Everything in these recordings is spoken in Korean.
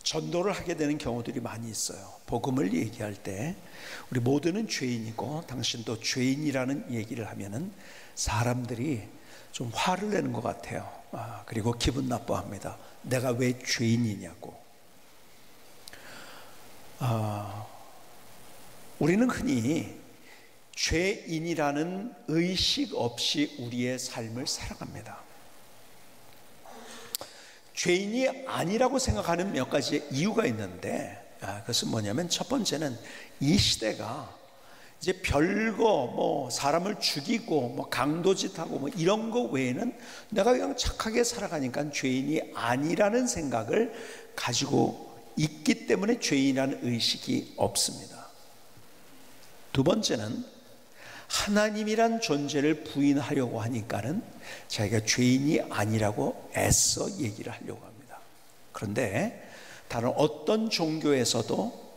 전도를 하게 되는 경우들이 많이 있어요. 복음을 얘기할 때 우리 모두는 죄인이고 당신도 죄인이라는 얘기를 하면은 사람들이 좀 화를 내는 것 같아요. 그리고 기분 나빠합니다. 내가 왜 죄인이냐고. 우리는 흔히 죄인이라는 의식 없이 우리의 삶을 살아갑니다. 죄인이 아니라고 생각하는 몇 가지 이유가 있는데, 그것은 뭐냐면 첫 번째는 이 시대가 이제 별거 사람을 죽이고 강도짓하고 이런 거 외에는 내가 그냥 착하게 살아가니까 죄인이 아니라는 생각을 가지고 있기 때문에 죄인이라는 의식이 없습니다. 두 번째는 하나님이란 존재를 부인하려고 하니까는 자기가 죄인이 아니라고 애써 얘기를 하려고 합니다. 그런데 다른 어떤 종교에서도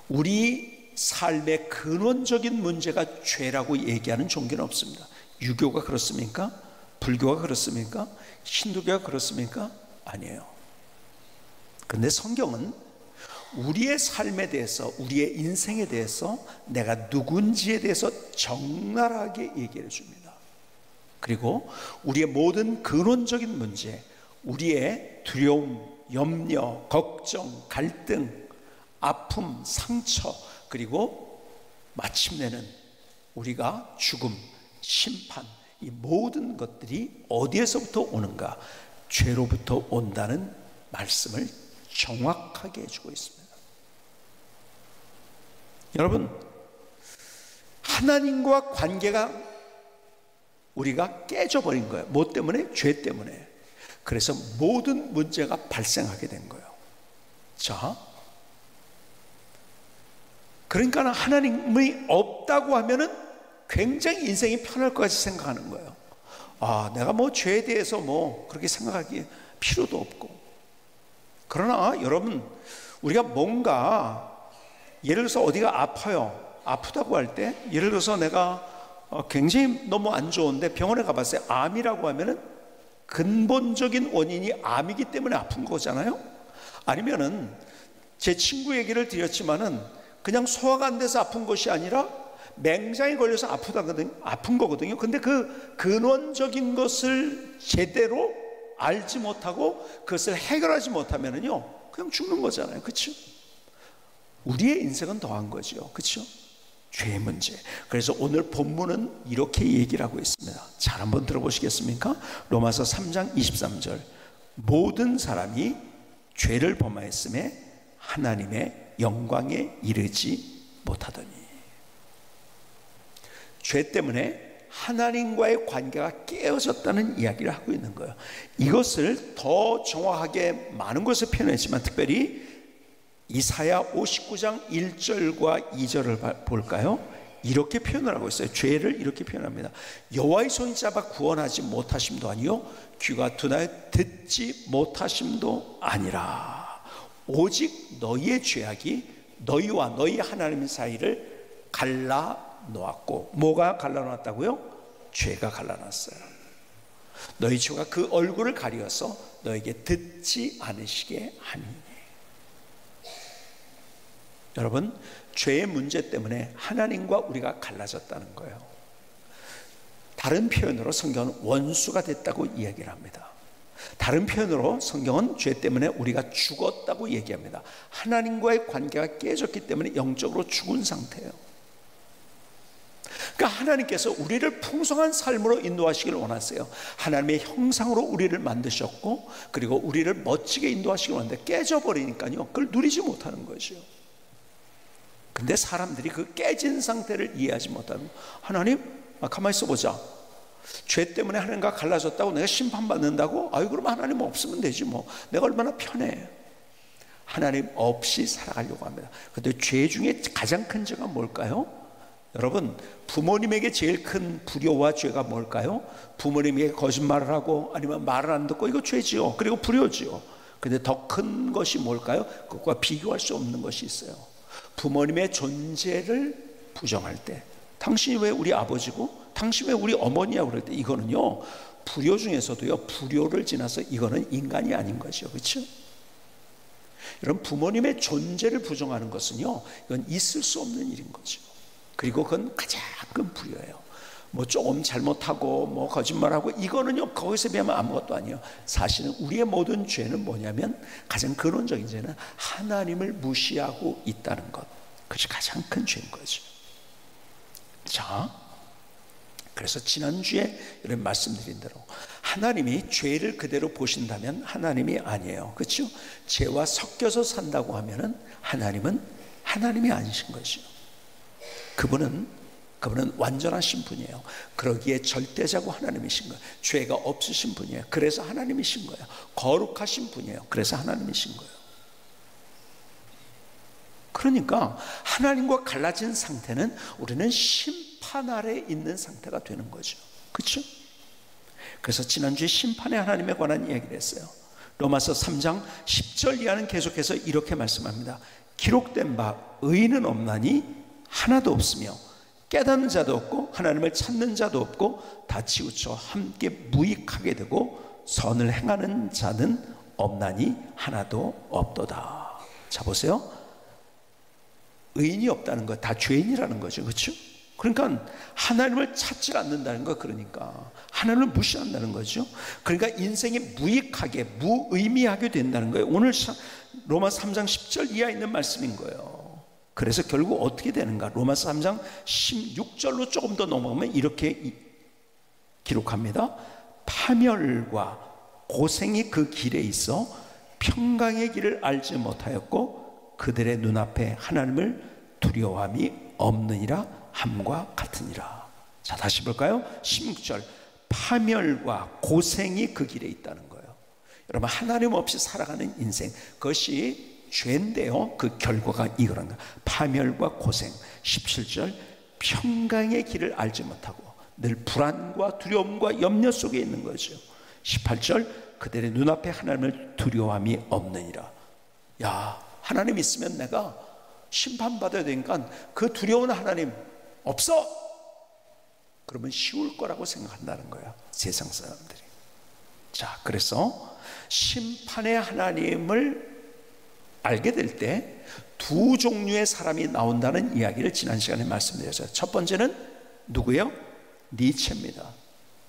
우리 삶의 근원적인 문제가 죄라고 얘기하는 종교는 없습니다. 유교가 그렇습니까? 불교가 그렇습니까? 힌두교가 그렇습니까? 아니에요. 그런데 성경은 우리의 삶에 대해서, 우리의 인생에 대해서 내가 누군지에 대해서 적나라하게 얘기해 줍니다. 그리고 우리의 모든 근원적인 문제, 우리의 두려움, 염려, 걱정, 갈등, 아픔, 상처, 그리고 마침내는 우리가 죽음, 심판, 이 모든 것들이 어디에서부터 오는가? 죄로부터 온다는 말씀을 정확하게 해주고 있습니다. 여러분, 하나님과 관계가 우리가 깨져버린 거예요. 뭐 때문에? 죄 때문에. 그래서 모든 문제가 발생하게 된 거예요. 자, 그러니까 하나님이 없다고 하면은 굉장히 인생이 편할 것 같이 생각하는 거예요. 내가 죄에 대해서 그렇게 생각하기 필요도 없고. 그러나 여러분, 우리가 뭔가 예를 들어서 어디가 아파요. 아프다고 할 때 예를 들어서 내가 굉장히 너무 안 좋은데 병원에 가봤어요. 암이라고 하면은 근본적인 원인이 암이기 때문에 아픈 거잖아요. 아니면은 제 친구 얘기를 드렸지만은 그냥 소화가 안 돼서 아픈 것이 아니라 맹장에 걸려서 아픈 거거든요. 근데 그 근원적인 것을 제대로 알지 못하고 그것을 해결하지 못하면은요, 그냥 죽는 거잖아요. 그렇죠? 우리의 인생은 더한 거죠. 그렇죠? 죄의 문제. 그래서 오늘 본문은 이렇게 얘기를 하고 있습니다. 잘 한번 들어보시겠습니까? 로마서 3장 23절. 모든 사람이 죄를 범하였음에 하나님의 영광에 이르지 못하더니. 죄 때문에 하나님과의 관계가 깨어졌다는 이야기를 하고 있는 거예요. 이것을 더 정확하게 많은 것을 표현했지만 특별히 이사야 59장 1절과 2절을 볼까요? 이렇게 표현을 하고 있어요. 죄를 이렇게 표현합니다. 여호와의 손이 짧아 구원하지 못하심도 아니요 귀가 둔하여 듣지 못하심도 아니라 오직 너희의 죄악이 너희와 너희 하나님 사이를 갈라놓았고. 뭐가 갈라놓았다고요? 죄가 갈라놨어요. 너희 죄가 그 얼굴을 가리어서 너에게 듣지 않으시게 하니. 여러분, 죄의 문제 때문에 하나님과 우리가 갈라졌다는 거예요. 다른 표현으로 성경은 원수가 됐다고 이야기를 합니다. 다른 표현으로 성경은 죄 때문에 우리가 죽었다고 얘기합니다. 하나님과의 관계가 깨졌기 때문에 영적으로 죽은 상태예요. 그러니까 하나님께서 우리를 풍성한 삶으로 인도하시길 원하세요. 하나님의 형상으로 우리를 만드셨고 그리고 우리를 멋지게 인도하시길 원하는데 깨져버리니까요, 그걸 누리지 못하는 거죠. 근데 사람들이 그 깨진 상태를 이해하지 못하면 하나님, 가만히 있어보자. 죄 때문에 하나님과 갈라졌다고 내가 심판받는다고? 그럼 하나님 없으면 되지 뭐. 내가 얼마나 편해. 하나님 없이 살아가려고 합니다. 그런데 죄 중에 가장 큰 죄가 뭘까요? 여러분, 부모님에게 제일 큰 불효와 죄가 뭘까요? 부모님에게 거짓말을 하고 아니면 말을 안 듣고, 이거 죄지요. 그리고 불효지요. 그런데 더 큰 것이 뭘까요? 그것과 비교할 수 없는 것이 있어요. 부모님의 존재를 부정할 때, 당신이 왜 우리 아버지고 당신이 왜 우리 어머니야 그럴 때, 이거는요 불효 중에서도요 불효를 지나서 이거는 인간이 아닌 거죠. 그렇죠? 여러분, 부모님의 존재를 부정하는 것은요, 이건 있을 수 없는 일인 거죠. 그리고 그건 가장 큰 불효예요. 뭐 조금 잘못하고 뭐 거짓말하고 이거는요, 거기서 비하면 아무것도 아니에요. 사실은 우리의 모든 죄는 뭐냐면, 가장 근원적인 죄는 하나님을 무시하고 있다는 것, 그것이 가장 큰 죄인 거죠. 자, 그래서 지난주에 이런 말씀드린 대로 하나님이 죄를 그대로 보신다면 하나님이 아니에요. 그렇죠? 죄와 섞여서 산다고 하면은 하나님은 하나님이 아니신 것이요. 그분은 완전하신 분이에요. 그러기에 절대자고 하나님이신 거예요. 죄가 없으신 분이에요. 그래서 하나님이신 거예요. 거룩하신 분이에요. 그래서 하나님이신 거예요. 그러니까 하나님과 갈라진 상태는 우리는 심판 아래 있는 상태가 되는 거죠. 그렇죠? 그래서 지난주에 심판의 하나님에 관한 이야기를 했어요. 로마서 3장 10절 이하는 계속해서 이렇게 말씀합니다. 기록된 바 의인은 없나니 하나도 없으며 깨닫는 자도 없고 하나님을 찾는 자도 없고 다 치우쳐 함께 무익하게 되고 선을 행하는 자는 없나니 하나도 없도다. 자, 보세요. 의인이 없다는 거 다 죄인이라는 거죠. 그렇죠? 그러니까 하나님을 찾지 않는다는 거, 그러니까 하나님을 무시한다는 거죠. 그러니까 인생이 무익하게 무의미하게 된다는 거예요. 오늘 로마서 3장 10절 이하에 있는 말씀인 거예요. 그래서 결국 어떻게 되는가? 로마서 3장 16절로 조금 더 넘어가면 이렇게 기록합니다. 파멸과 고생이 그 길에 있어 평강의 길을 알지 못하였고 그들의 눈앞에 하나님을 두려워함이 없느니라 함과 같으니라. 자, 다시 볼까요? 16절. 파멸과 고생이 그 길에 있다는 거예요. 여러분, 하나님 없이 살아가는 인생, 그것이 죄인데요, 그 결과가 이거란다. 파멸과 고생. 17절. 평강의 길을 알지 못하고 늘 불안과 두려움과 염려 속에 있는 거죠. 18절. 그들의 눈앞에 하나님을 두려워함이 없느니라. 야, 하나님 있으면 내가 심판받아야 되니까 그 두려운 하나님 없어! 그러면 쉬울 거라고 생각한다는 거예요, 세상 사람들이. 자, 그래서 심판의 하나님을 알게 될 때 두 종류의 사람이 나온다는 이야기를 지난 시간에 말씀드렸어요. 첫 번째는 누구예요? 니체입니다.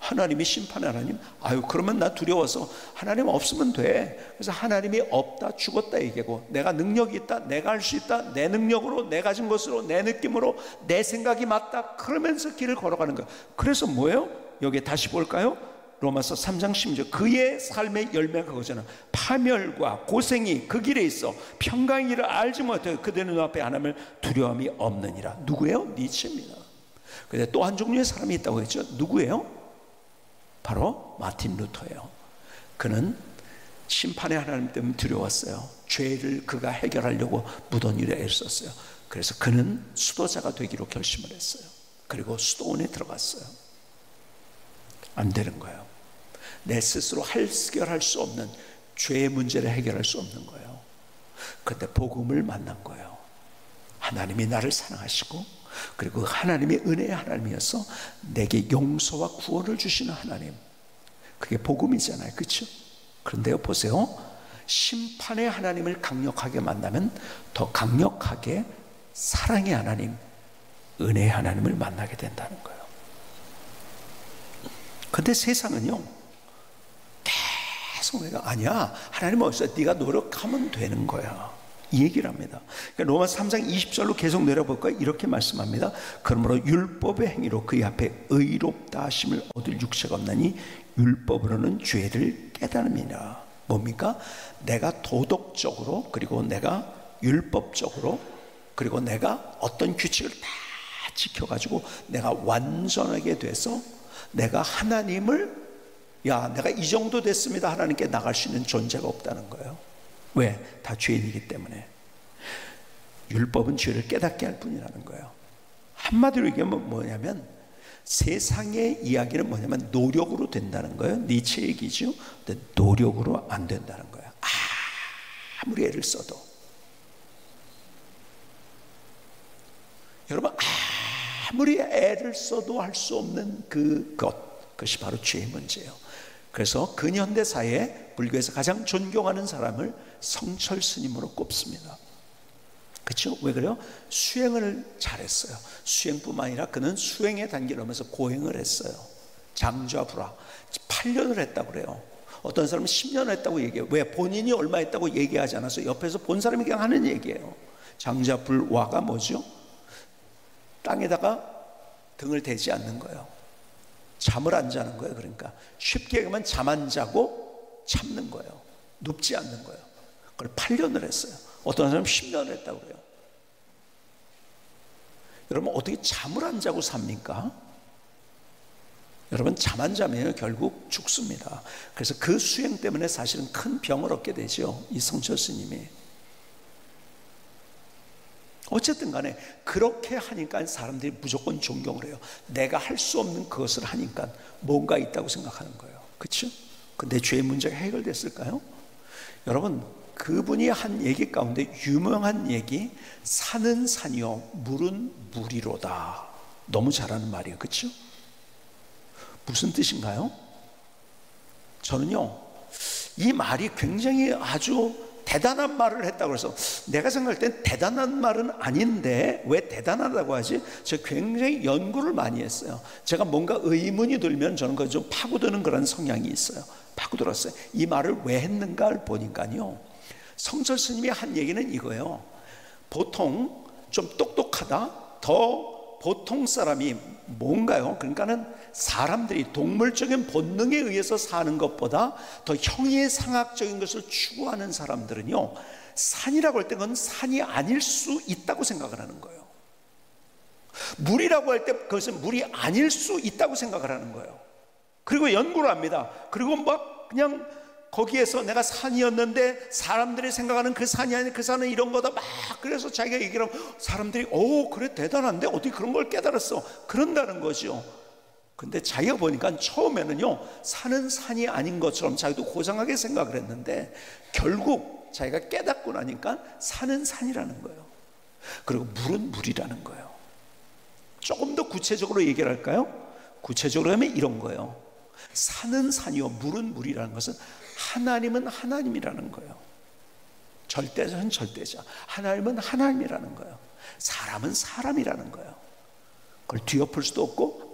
하나님이 심판의 하나님, 아유 그러면 나 두려워서 하나님 없으면 돼. 그래서 하나님이 없다, 죽었다 얘기하고, 내가 능력이 있다, 내가 할 수 있다, 내 능력으로, 내 가진 것으로, 내 느낌으로, 내 생각이 맞다, 그러면서 길을 걸어가는 거예요. 그래서 뭐예요? 여기 다시 볼까요? 로마서 3장 16절. 그의 삶의 열매가 그거잖아. 파멸과 고생이 그 길에 있어 평강의 길을 알지 못해 그들의 눈앞에 하나님을 두려움이 없느니라. 누구예요? 니체입니다. 근데 또 한 종류의 사람이 있다고 했죠. 누구예요? 바로 마틴 루터예요. 그는 심판의 하나님 때문에 두려웠어요. 죄를 그가 해결하려고 무던히를 애썼어요. 그래서 그는 수도자가 되기로 결심을 했어요. 그리고 수도원에 들어갔어요. 안 되는 거예요. 내 스스로 해결할 수 없는 죄의 문제를 해결할 수 없는 거예요. 그때 복음을 만난 거예요. 하나님이 나를 사랑하시고, 그리고 하나님의 은혜의 하나님이어서 내게 용서와 구원을 주시는 하나님, 그게 복음이잖아요. 그렇죠? 그런데요, 보세요. 심판의 하나님을 강력하게 만나면 더 강력하게 사랑의 하나님, 은혜의 하나님을 만나게 된다는 거예요. 근데 세상은요, 계속 내가 아니야, 하나님 없어, 네가 노력하면 되는 거야, 이 얘기를 합니다. 그러니까 로마서 3장 20절로 계속 내려볼까요? 이렇게 말씀합니다. 그러므로 율법의 행위로 그의 앞에 의롭다 하심을 얻을 육체가 없나니 율법으로는 죄를 깨달음이라. 뭡니까? 내가 도덕적으로, 그리고 내가 율법적으로, 그리고 내가 어떤 규칙을 다 지켜가지고 내가 완전하게 돼서 내가 하나님을, 야 내가 이 정도 됐습니다, 하나님께 나갈 수 있는 존재가 없다는 거예요. 왜? 다 죄인이기 때문에. 율법은 죄를 깨닫게 할 뿐이라는 거예요. 한마디로 얘기하면 뭐냐면, 세상의 이야기는 뭐냐면 노력으로 된다는 거예요. 니체 얘기죠. 근데 노력으로 안 된다는 거예요. 아무리 애를 써도. 여러분, 아무리 애를 써도 할 수 없는 그것이 바로 죄의 문제예요. 그래서 근현대사에 불교에서 가장 존경하는 사람을 성철 스님으로 꼽습니다. 그렇죠? 왜 그래요? 수행을 잘했어요. 수행뿐만 아니라 그는 수행의 단계를 넘어서 고행을 했어요. 장좌불화 8년을 했다고 그래요. 어떤 사람은 10년 했다고 얘기해요. 왜? 본인이 얼마 했다고 얘기하지 않아서 옆에서 본 사람이 그냥 하는 얘기예요. 장좌불화가 뭐죠? 땅에다가 등을 대지 않는 거예요. 잠을 안 자는 거예요. 그러니까 쉽게 얘기하면 잠 안 자고 참는 거예요. 눕지 않는 거예요. 그걸 8년을 했어요. 어떤 사람은 10년을 했다고 그래요. 여러분 어떻게 잠을 안 자고 삽니까? 여러분 잠 안 자면 결국 죽습니다. 그래서 그 수행 때문에 사실은 큰 병을 얻게 되죠. 이 성철 스님이. 어쨌든 간에 그렇게 하니까 사람들이 무조건 존경을 해요. 내가 할 수 없는 그것을 하니까 뭔가 있다고 생각하는 거예요. 그렇죠? 근데 죄의 문제가 해결됐을까요? 여러분 그분이 한 얘기 가운데 유명한 얘기, 산은 산이요 물은 물이로다. 너무 잘하는 말이에요. 그렇죠? 무슨 뜻인가요? 저는요 이 말이 굉장히 아주 대단한 말을 했다고 해서 내가 생각할 땐 대단한 말은 아닌데 왜 대단하다고 하지? 제가 굉장히 연구를 많이 했어요. 제가 뭔가 의문이 들면 저는 그걸 좀 파고드는 그런 성향이 있어요. 파고들었어요. 이 말을 왜 했는가를 보니까요 성철 스님이 한 얘기는 이거예요. 보통 좀 똑똑하다, 더 보통 사람이 뭔가요? 그러니까는 사람들이 동물적인 본능에 의해서 사는 것보다 더 형이상학적인 것을 추구하는 사람들은요 산이라고 할 때 그건 산이 아닐 수 있다고 생각을 하는 거예요. 물이라고 할 때 그것은 물이 아닐 수 있다고 생각을 하는 거예요. 그리고 연구를 합니다. 그리고 막 그냥 거기에서 내가 산이었는데 사람들이 생각하는 그 산이 아니라 그 산은 이런 거다 막 그래서 자기가 얘기를 하면 사람들이 오 그래 대단한데 어떻게 그런 걸 깨달았어 그런다는 거죠. 근데 자기가 보니까 처음에는요 산은 산이 아닌 것처럼 자기도 고상하게 생각을 했는데 결국 자기가 깨닫고 나니까 산은 산이라는 거예요. 그리고 물은 물이라는 거예요. 조금 더 구체적으로 얘기를 할까요? 구체적으로 하면 이런 거예요. 산은 산이요 물은 물이라는 것은 하나님은 하나님이라는 거예요. 절대자는 절대자, 하나님은 하나님이라는 거예요. 사람은 사람이라는 거예요. 그걸 뒤엎을 수도 없고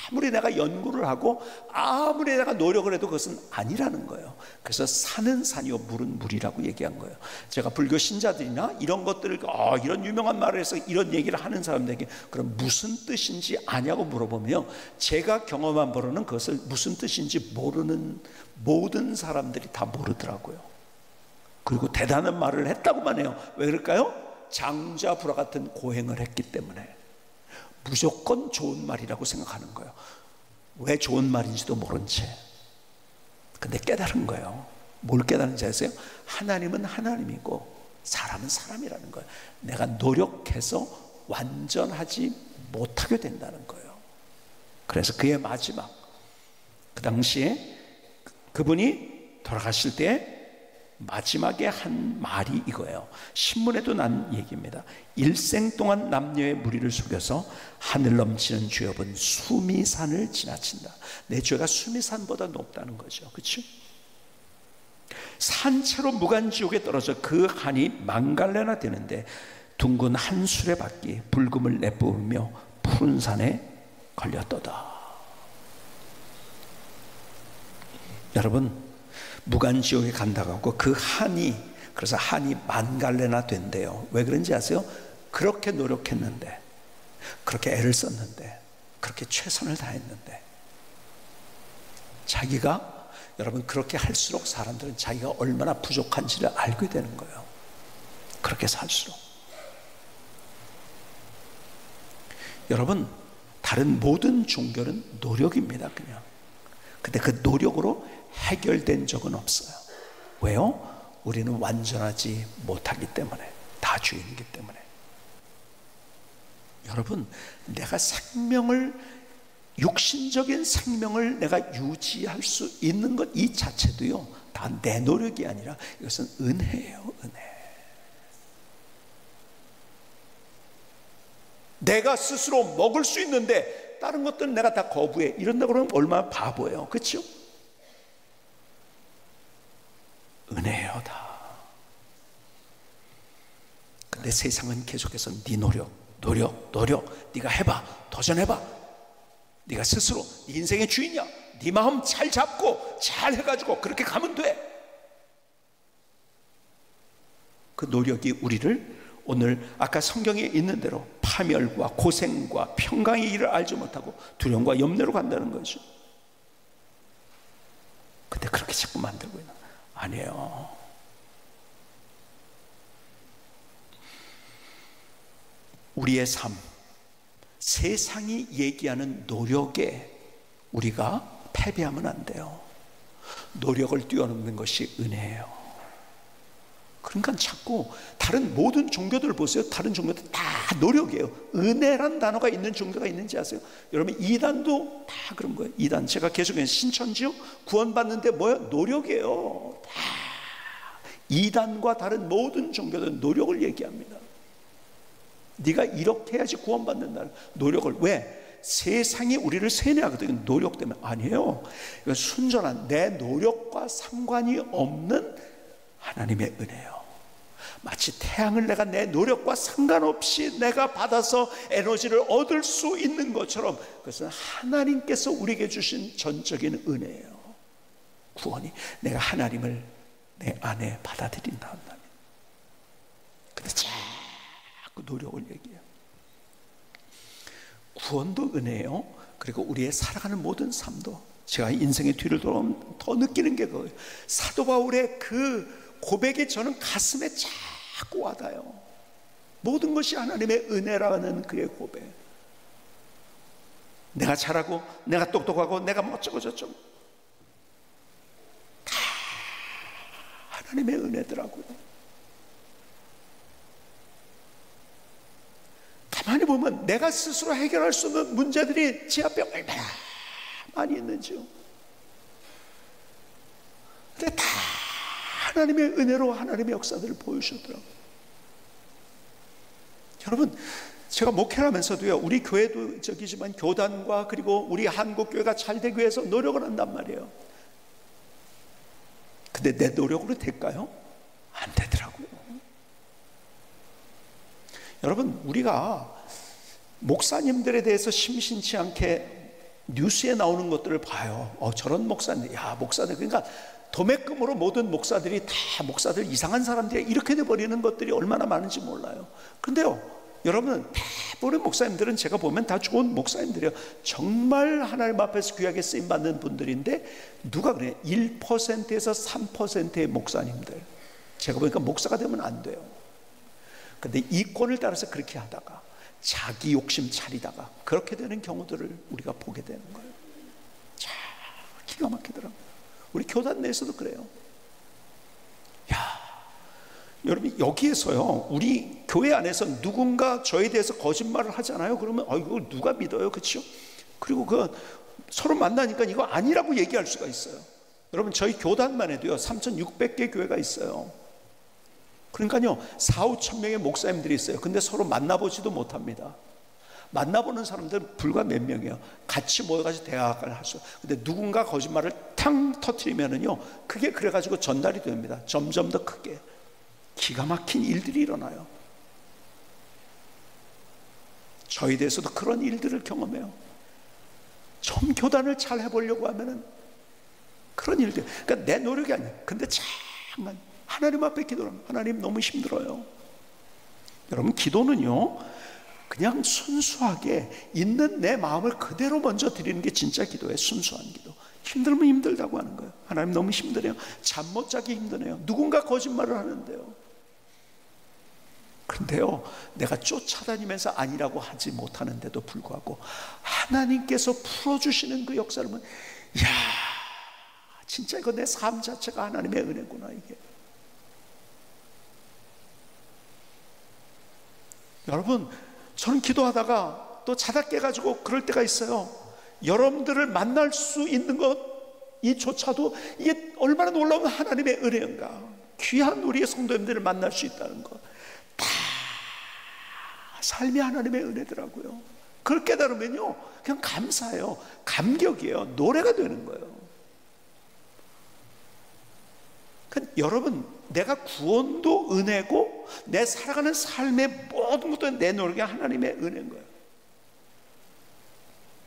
아무리 내가 연구를 하고 아무리 내가 노력을 해도 그것은 아니라는 거예요. 그래서 산은 산이요 물은 물이라고 얘기한 거예요. 제가 불교 신자들이나 이런 것들을 이런 유명한 말을 해서 이런 얘기를 하는 사람들에게 그럼 무슨 뜻인지 아냐고 물어보면 제가 경험한 바로는 그것을 무슨 뜻인지 모르는 모든 사람들이 다 모르더라고요. 그리고 대단한 말을 했다고만 해요. 왜 그럴까요? 장좌불화 같은 고행을 했기 때문에 무조건 좋은 말이라고 생각하는 거예요. 왜 좋은 말인지도 모른 채. 근데 깨달은 거예요. 뭘 깨달은지 아세요? 하나님은 하나님이고 사람은 사람이라는 거예요. 내가 노력해서 완전하지 못하게 된다는 거예요. 그래서 그의 마지막 그 당시에 그분이 돌아가실 때 마지막에 한 말이 이거예요. 신문에도 난 얘기입니다. 일생 동안 남녀의 무리를 속여서 하늘 넘치는 죄업은 수미산을 지나친다. 내 죄가 수미산보다 높다는 거죠. 그렇죠? 산채로 무간지옥에 떨어져 그 한이 망갈래나 되는데 둥근 한 수레바퀴 불금을 내뿜으며 푸른 산에 걸렸도다. 여러분 무간지옥에 간다고 하고 그 한이 그래서 한이 만갈래나 된대요. 왜 그런지 아세요? 그렇게 노력했는데 그렇게 애를 썼는데 그렇게 최선을 다했는데 자기가 여러분 그렇게 할수록 사람들은 자기가 얼마나 부족한지를 알게 되는 거예요. 그렇게 살수록 여러분 다른 모든 종교는 노력입니다. 그냥 근데 그 노력으로 해결된 적은 없어요. 왜요? 우리는 완전하지 못하기 때문에 다 죄인이기 때문에. 여러분 내가 생명을 육신적인 생명을 내가 유지할 수 있는 것 이 자체도요 다 내 노력이 아니라 이것은 은혜예요. 은혜. 내가 스스로 먹을 수 있는데 다른 것들은 내가 다 거부해 이런다고 그러면 얼마나 바보예요. 그렇죠? 아니에요. 근데 세상은 계속해서 네 노력, 네가 해봐, 도전해봐, 네가 스스로 네 인생의 주인이야, 네 마음 잘 잡고 잘 해가지고 그렇게 가면 돼. 그 노력이 우리를 오늘 아까 성경에 있는 대로 파멸과 고생과 평강의 일을 알지 못하고 두려움과 염려로 간다는 거죠. 근데 그렇게 자꾸 만들고 있는, 아니에요. 우리의 삶, 세상이 얘기하는 노력에 우리가 패배하면 안 돼요. 노력을 뛰어넘는 것이 은혜예요. 그러니까 자꾸 다른 모든 종교들을 보세요. 다른 종교들 다 노력이에요. 은혜란 단어가 있는 종교가 있는지 아세요? 여러분, 이단도 다 그런 거예요. 이단, 제가 계속 신천지요 구원받는데 뭐예요? 노력이에요. 다 이단과 다른 모든 종교들은 노력을 얘기합니다. 네가 이렇게 해야지 구원받는다는 노력을. 왜? 세상이 우리를 세뇌하거든요. 노력 때문에. 아니에요. 이건 순전한 내 노력과 상관이 없는 하나님의 은혜예요. 마치 태양을 내가 내 노력과 상관없이 내가 받아서 에너지를 얻을 수 있는 것처럼, 그것은 하나님께서 우리에게 주신 전적인 은혜예요. 구원이 내가 하나님을 내 안에 받아들인다. 근데 자꾸 노력을 얘기해요. 구원도 은혜예요. 그리고 우리의 살아가는 모든 삶도, 제가 인생의 뒤를 돌아오면 더 느끼는 게 그거예요. 사도 바울의 그 고백이 저는 가슴에 자꾸 와닿아요. 모든 것이 하나님의 은혜라는 그의 고백. 내가 잘하고 내가 똑똑하고 내가 뭐 어쩌고 저쩌고 다 하나님의 은혜더라고요. 가만히 보면 내가 스스로 해결할 수 없는 문제들이 제 앞에 얼마나 많이 있는지요. 근데 다 하나님의 은혜로 하나님의 역사들을 보여주셨더라고요. 여러분, 제가 목회를 하면서도요, 우리 교회도 저기지만 교단과 그리고 우리 한국교회가 잘 되기 위해서 노력을 한단 말이에요. 근데 내 노력으로 될까요? 안 되더라고요. 여러분, 우리가 목사님들에 대해서 심심치 않게 뉴스에 나오는 것들을 봐요. 저런 목사님, 야, 목사들, 그러니까 도매금으로 모든 목사들이 다 목사들 이상한 사람들이 이렇게 돼버리는 것들이 얼마나 많은지 몰라요. 그런데요, 여러분, 대부분의 목사님들은 제가 보면 다 좋은 목사님들이에요. 정말 하나님 앞에서 귀하게 쓰임받는 분들인데, 누가 그래요? 1%에서 3%의 목사님들. 제가 보니까 목사가 되면 안 돼요. 근데 이권을 따라서 그렇게 하다가 자기 욕심 차리다가 그렇게 되는 경우들을 우리가 보게 되는 거예요. 참 기가 막히더라고요. 우리 교단 내에서도 그래요. 야, 여러분, 여기에서요, 우리 교회 안에서 누군가 저에 대해서 거짓말을 하잖아요. 그러면 이거 누가 믿어요? 그렇죠? 그리고 그 서로 만나니까 이거 아니라고 얘기할 수가 있어요. 여러분, 저희 교단만 해도요 3,600개 교회가 있어요. 그러니까요 4,5천 명의 목사님들이 있어요. 근데 서로 만나보지도 못합니다. 만나보는 사람들은 불과 몇 명이에요. 같이 모여가지고 대화를 할 수. 근데 누군가 거짓말을 탕 터뜨리면은요, 그게 그래가지고 전달이 됩니다. 점점 더 크게. 기가 막힌 일들이 일어나요. 저희 대해서도 그런 일들을 경험해요. 좀 교단을 잘 해보려고 하면은 그런 일들. 그러니까 내 노력이 아니에요. 근데 잠깐 하나님 앞에 기도하면, 하나님 너무 힘들어요. 여러분, 기도는요, 그냥 순수하게 있는 내 마음을 그대로 먼저 드리는 게 진짜 기도예요. 순수한 기도. 힘들면 힘들다고 하는 거예요. 하나님 너무 힘드네요. 잠 못 자기 힘드네요. 누군가 거짓말을 하는데요. 그런데요, 내가 쫓아다니면서 아니라고 하지 못하는데도 불구하고 하나님께서 풀어주시는 그 역사를 보면, 이야, 진짜 이거 내 삶 자체가 하나님의 은혜구나, 이게. 여러분, 저는 기도하다가 또 자다 깨가지고 그럴 때가 있어요. 여러분들을 만날 수 있는 것 이조차도 이게 얼마나 놀라운 하나님의 은혜인가. 귀한 우리의 성도님들을 만날 수 있다는 것, 다 삶이 하나님의 은혜더라고요. 그걸 깨달으면요, 그냥 감사해요. 감격이에요. 노래가 되는 거예요. 여러분, 내가 구원도 은혜고 내 살아가는 삶의 모든 것도 내 노력이 하나님의 은혜인 거예요.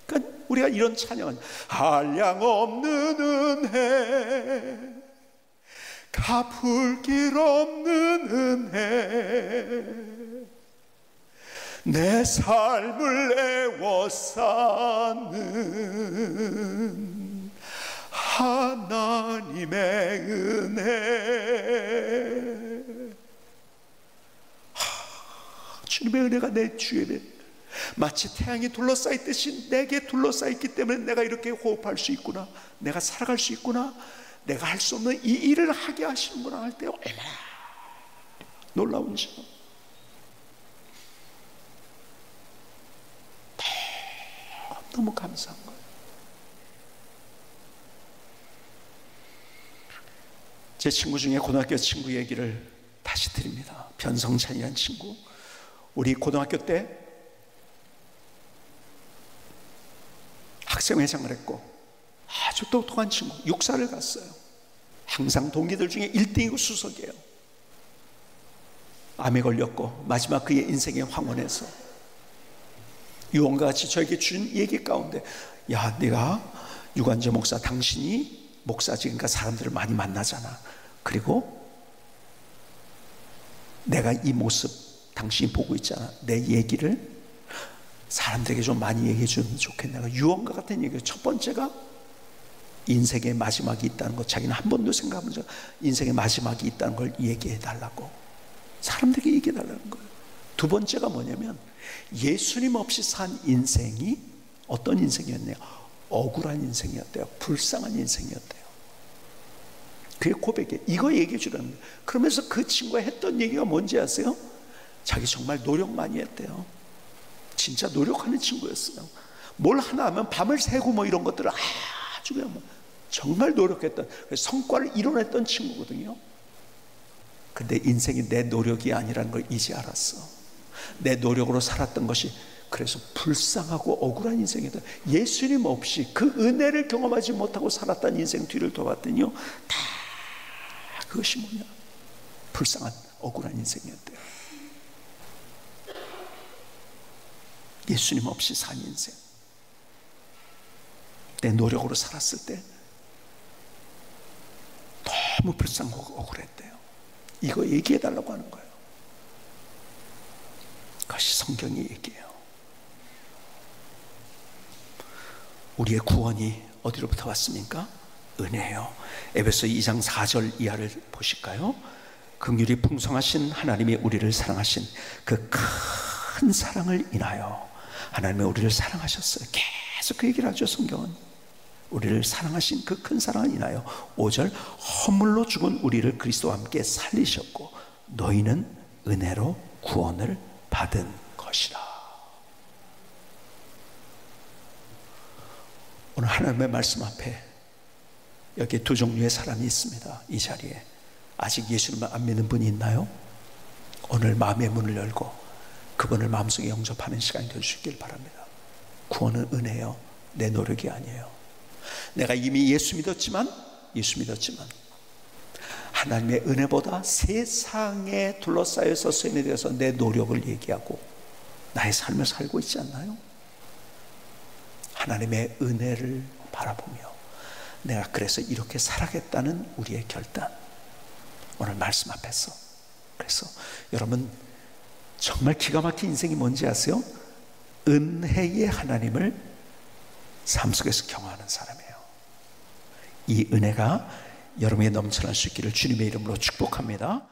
그러니까 우리가 이런 찬양은 한량없는 은혜, 갚을 길 없는 은혜, 내 삶을 애워싸는 하나님의 은혜. 주님의 은혜가 내 주위에 마치 태양이 둘러싸였듯이 내게 둘러싸였기 때문에 내가 이렇게 호흡할 수 있구나, 내가 살아갈 수 있구나, 내가 할 수 없는 이 일을 하게 하시는구나 할 때 얼마나 놀라운지. 너무 감사한 거예요. 제 친구 중에 고등학교 친구 얘기를 다시 드립니다. 변성찬이라는 친구, 우리 고등학교 때 학생회장을 했고 아주 똑똑한 친구, 육사를 갔어요. 항상 동기들 중에 1등이고 수석이에요. 암에 걸렸고 마지막 그의 인생의 황혼에서 유언과 같이 저에게 준 얘기 가운데, 야, 네가 유관재 목사, 당신이 목사지, 그러니까 사람들을 많이 만나잖아. 그리고 내가 이 모습 당신이 보고 있잖아. 내 얘기를 사람들에게 좀 많이 얘기해 주면 좋겠네. 유언과 같은 얘기예요. 첫 번째가 인생의 마지막이 있다는 것, 자기는 한 번도 생각하면 인생의 마지막이 있다는 걸 얘기해 달라고, 사람들에게 얘기해 달라는 거예요. 두 번째가 뭐냐면 예수님 없이 산 인생이 어떤 인생이었네요? 억울한 인생이었대요. 불쌍한 인생이었대요. 그게 고백이에요. 이거 얘기해 주라는 거예요. 그러면서 그 친구가 했던 얘기가 뭔지 아세요? 자기 정말 노력 많이 했대요. 진짜 노력하는 친구였어요. 뭘 하나 하면 밤을 새고 뭐 이런 것들을 아주 그냥 정말 노력했던, 성과를 이뤄냈던 친구거든요. 근데 인생이 내 노력이 아니라는 걸 이제 알았어. 내 노력으로 살았던 것이 그래서 불쌍하고 억울한 인생이다. 예수님 없이 그 은혜를 경험하지 못하고 살았던 인생 뒤를 돌아봤더니요, 다 그것이 뭐냐, 불쌍한 억울한 인생이었대요. 예수님 없이 산 인생, 내 노력으로 살았을 때 너무 불쌍하고 억울했대요. 이거 얘기해 달라고 하는 거예요. 그것이 성경이 얘기해요. 우리의 구원이 어디로부터 왔습니까? 은혜예요. 에베소 2장 4절 이하를 보실까요? 긍휼이 풍성하신 하나님이 우리를 사랑하신 그 큰 사랑을 인하여 하나님이 우리를 사랑하셨어요. 계속 그 얘기를 하죠. 성경은 우리를 사랑하신 그 큰 사랑을 인하여 5절 허물로 죽은 우리를 그리스도와 함께 살리셨고 너희는 은혜로 구원을 받은 것이라. 오늘 하나님의 말씀 앞에 여기 두 종류의 사람이 있습니다. 이 자리에 아직 예수님을 안 믿는 분이 있나요? 오늘 마음의 문을 열고 그분을 마음속에 영접하는 시간이 될 수 있길 바랍니다. 구원은 은혜예요. 내 노력이 아니에요. 내가 이미 예수 믿었지만 하나님의 은혜보다 세상에 둘러싸여서 쇠뇌 되어서 내 노력을 얘기하고 나의 삶을 살고 있지 않나요? 하나님의 은혜를 바라보며 내가 그래서 이렇게 살아겠다는 우리의 결단, 오늘 말씀 앞에서. 그래서 여러분 정말 기가 막힌 인생이 뭔지 아세요? 은혜의 하나님을 삶 속에서 경험하는 사람이에요. 이 은혜가 여러분에게 넘쳐날 수 있기를 주님의 이름으로 축복합니다.